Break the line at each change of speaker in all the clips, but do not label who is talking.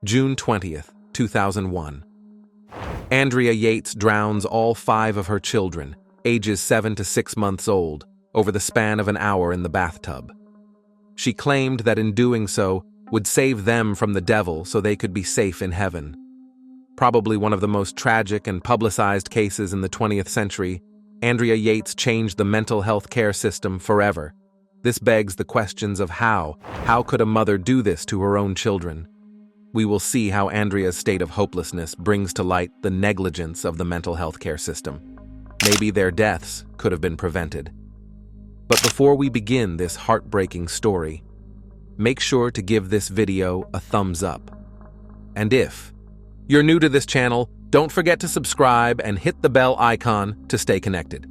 June 20th, 2001. Andrea Yates drowns all 5 of her children, ages 7 to 6 months old, over the span of an hour in the bathtub. She claimed that in doing so would save them from the devil so they could be safe in heaven. Probably one of the most tragic and publicized cases in the 20th century, Andrea Yates changed the mental health care system forever. This begs the questions of how could a mother do this to her own children? We will see how Andrea's state of hopelessness brings to light the negligence of the mental health care system. Maybe their deaths could have been prevented. But before we begin this heartbreaking story, make sure to give this video a thumbs up. And if you're new to this channel, don't forget to subscribe and hit the bell icon to stay connected.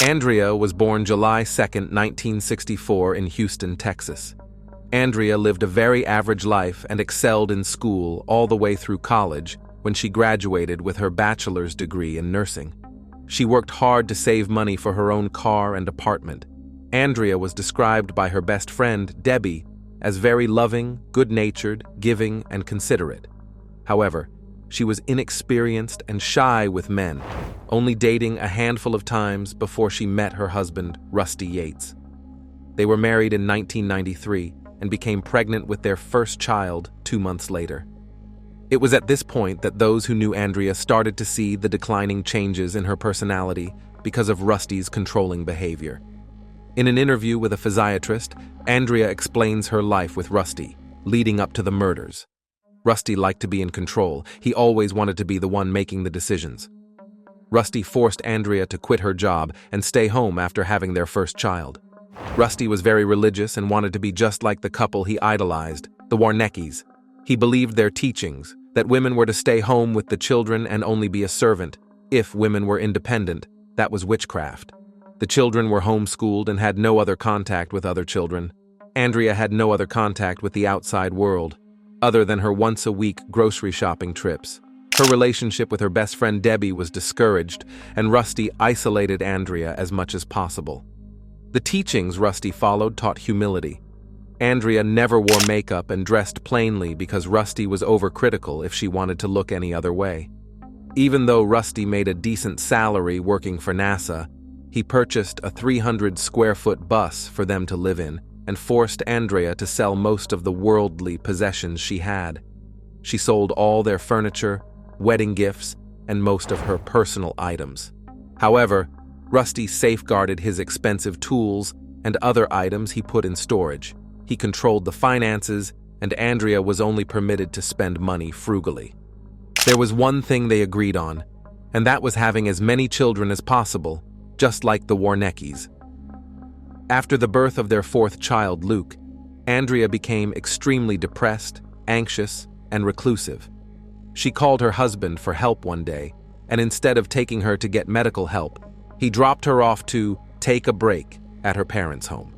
Andrea was born July 2, 1964 in Houston, Texas. Andrea lived a very average life and excelled in school all the way through college when she graduated with her bachelor's degree in nursing. She worked hard to save money for her own car and apartment. Andrea was described by her best friend, Debbie, as very loving, good-natured, giving, and considerate. However, she was inexperienced and shy with men, only dating a handful of times before she met her husband, Rusty Yates. They were married in 1993 and became pregnant with their first child 2 months later. It was at this point that those who knew Andrea started to see the declining changes in her personality because of Rusty's controlling behavior. In an interview with a physiatrist, Andrea explains her life with Rusty, leading up to the murders. Rusty liked to be in control. He always wanted to be the one making the decisions. Rusty forced Andrea to quit her job and stay home after having their first child. Rusty was very religious and wanted to be just like the couple he idolized, the Warneckis. He believed their teachings, that women were to stay home with the children and only be a servant. If women were independent, that was witchcraft. The children were homeschooled and had no other contact with other children. Andrea had no other contact with the outside world, other than her once-a-week grocery shopping trips. Her relationship with her best friend Debbie was discouraged, and Rusty isolated Andrea as much as possible. The teachings Rusty followed taught humility. Andrea never wore makeup and dressed plainly because Rusty was overcritical if she wanted to look any other way. Even though Rusty made a decent salary working for NASA, he purchased a 300-square-foot bus for them to live in and forced Andrea to sell most of the worldly possessions she had. She sold all their furniture, wedding gifts, and most of her personal items. However, Rusty safeguarded his expensive tools and other items he put in storage. He controlled the finances, and Andrea was only permitted to spend money frugally. There was one thing they agreed on, and that was having as many children as possible, just like the Warneckis. After the birth of their 4th child, Luke, Andrea became extremely depressed, anxious, and reclusive. She called her husband for help one day, and instead of taking her to get medical help, he dropped her off to take a break at her parents' home.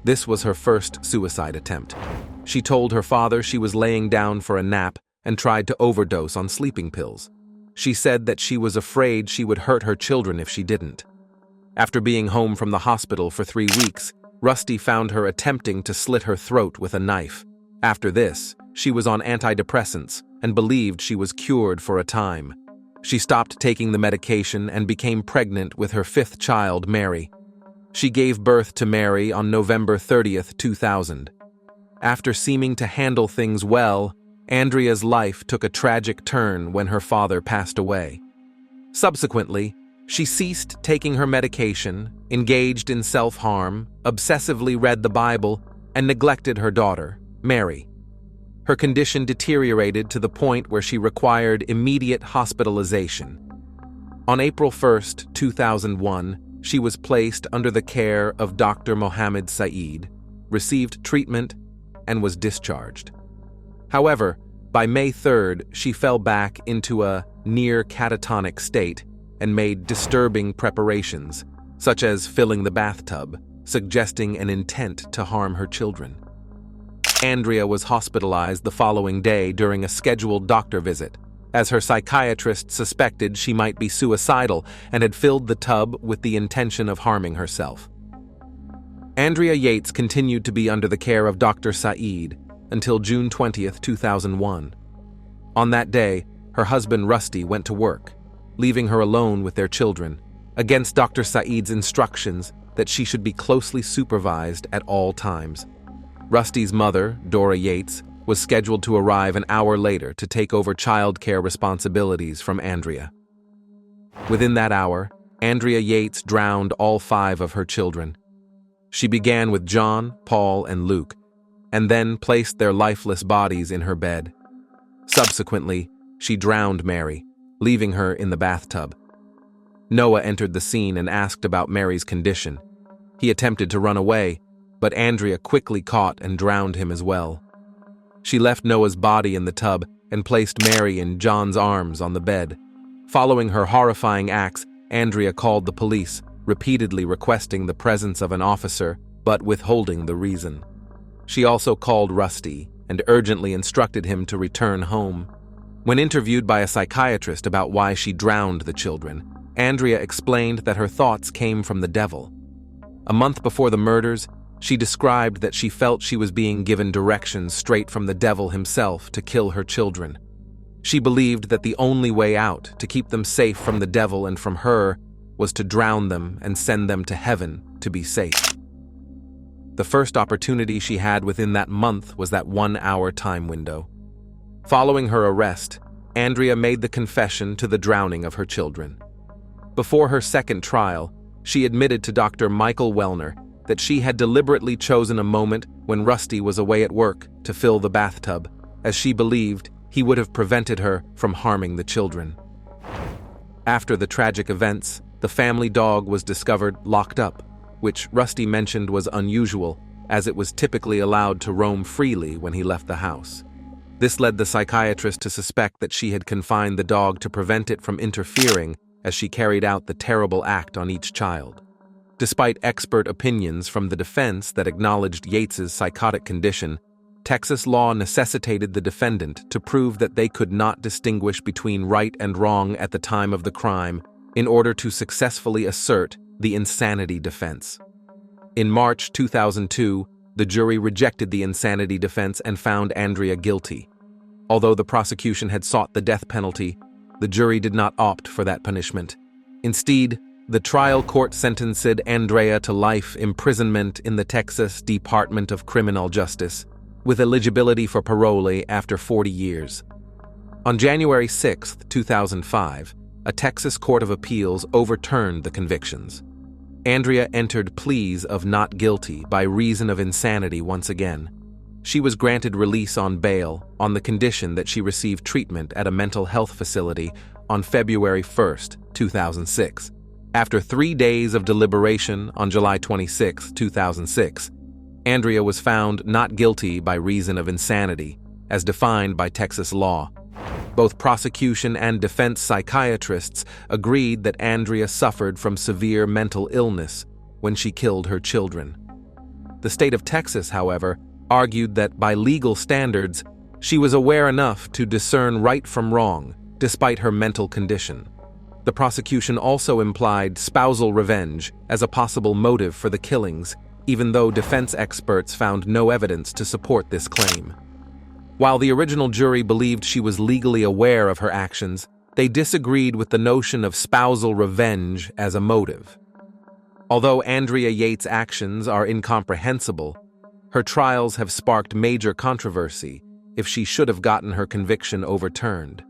This was her first suicide attempt. She told her father she was laying down for a nap and tried to overdose on sleeping pills. She said that she was afraid she would hurt her children if she didn't. After being home from the hospital for 3 weeks, Rusty found her attempting to slit her throat with a knife. After this, she was on antidepressants and believed she was cured for a time. She stopped taking the medication and became pregnant with her 5th child, Mary. She gave birth to Mary on November 30th, 2000. After seeming to handle things well, Andrea's life took a tragic turn when her father passed away. Subsequently, she ceased taking her medication, engaged in self-harm, obsessively read the Bible, and neglected her daughter, Mary. Her condition deteriorated to the point where she required immediate hospitalization. On April 1st, 2001, she was placed under the care of Dr. Mohammed Saeed, received treatment, and was discharged. However, by May 3rd, she fell back into a near catatonic state and made disturbing preparations, such as filling the bathtub, suggesting an intent to harm her children. Andrea was hospitalized the following day during a scheduled doctor visit, as her psychiatrist suspected she might be suicidal and had filled the tub with the intention of harming herself. Andrea Yates continued to be under the care of Dr. Saeed, until June 20th, 2001. On that day, her husband Rusty went to work, leaving her alone with their children, against Dr. Saeed's instructions that she should be closely supervised at all times. Rusty's mother, Andrea Yates, was scheduled to arrive an hour later to take over childcare responsibilities from Andrea. Within that hour, Andrea Yates drowned all 5 of her children. She began with John, Paul, and Luke, and then placed their lifeless bodies in her bed. Subsequently, she drowned Mary, leaving her in the bathtub. Noah entered the scene and asked about Mary's condition. He attempted to run away, but Andrea quickly caught and drowned him as well. She left Noah's body in the tub and placed Mary in John's arms on the bed. Following her horrifying acts, Andrea called the police, repeatedly requesting the presence of an officer, but withholding the reason. She also called Rusty and urgently instructed him to return home. When interviewed by a psychiatrist about why she drowned the children, Andrea explained that her thoughts came from the devil. A month before the murders, she described that she felt she was being given directions straight from the devil himself to kill her children. She believed that the only way out to keep them safe from the devil and from her was to drown them and send them to heaven to be safe. The first opportunity she had within that month was that 1-hour time window. Following her arrest, Andrea made the confession to the drowning of her children. Before her second trial, she admitted to Dr. Michael Wellner that she had deliberately chosen a moment when Rusty was away at work to fill the bathtub, as she believed he would have prevented her from harming the children. After the tragic events, the family dog was discovered locked up, which Rusty mentioned was unusual, as it was typically allowed to roam freely when he left the house. This led the psychiatrist to suspect that she had confined the dog to prevent it from interfering as she carried out the terrible act on each child. Despite expert opinions from the defense that acknowledged Yates's psychotic condition, Texas law necessitated the defendant to prove that they could not distinguish between right and wrong at the time of the crime in order to successfully assert the insanity defense. In March 2002, the jury rejected the insanity defense and found Andrea guilty. Although the prosecution had sought the death penalty, the jury did not opt for that punishment. Instead, the trial court sentenced Andrea to life imprisonment in the Texas Department of Criminal Justice, with eligibility for parole after 40 years. On January 6, 2005, a Texas Court of Appeals overturned the convictions. Andrea entered pleas of not guilty by reason of insanity once again. She was granted release on bail on the condition that she receive treatment at a mental health facility on February 1, 2006. After 3 days of deliberation on July 26, 2006, Andrea was found not guilty by reason of insanity, as defined by Texas law. Both prosecution and defense psychiatrists agreed that Andrea suffered from severe mental illness when she killed her children. The state of Texas, however, argued that by legal standards, she was aware enough to discern right from wrong, despite her mental condition. The prosecution also implied spousal revenge as a possible motive for the killings, even though defense experts found no evidence to support this claim. While the original jury believed she was legally aware of her actions, they disagreed with the notion of spousal revenge as a motive. Although Andrea Yates' actions are incomprehensible, her trials have sparked major controversy if she should have gotten her conviction overturned.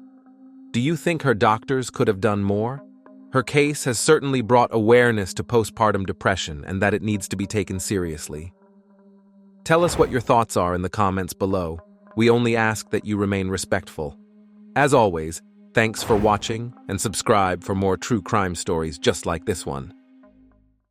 Do you think her doctors could have done more? Her case has certainly brought awareness to postpartum depression and that it needs to be taken seriously. Tell us what your thoughts are in the comments below. We only ask that you remain respectful. As always, thanks for watching and subscribe for more true crime stories just like this one.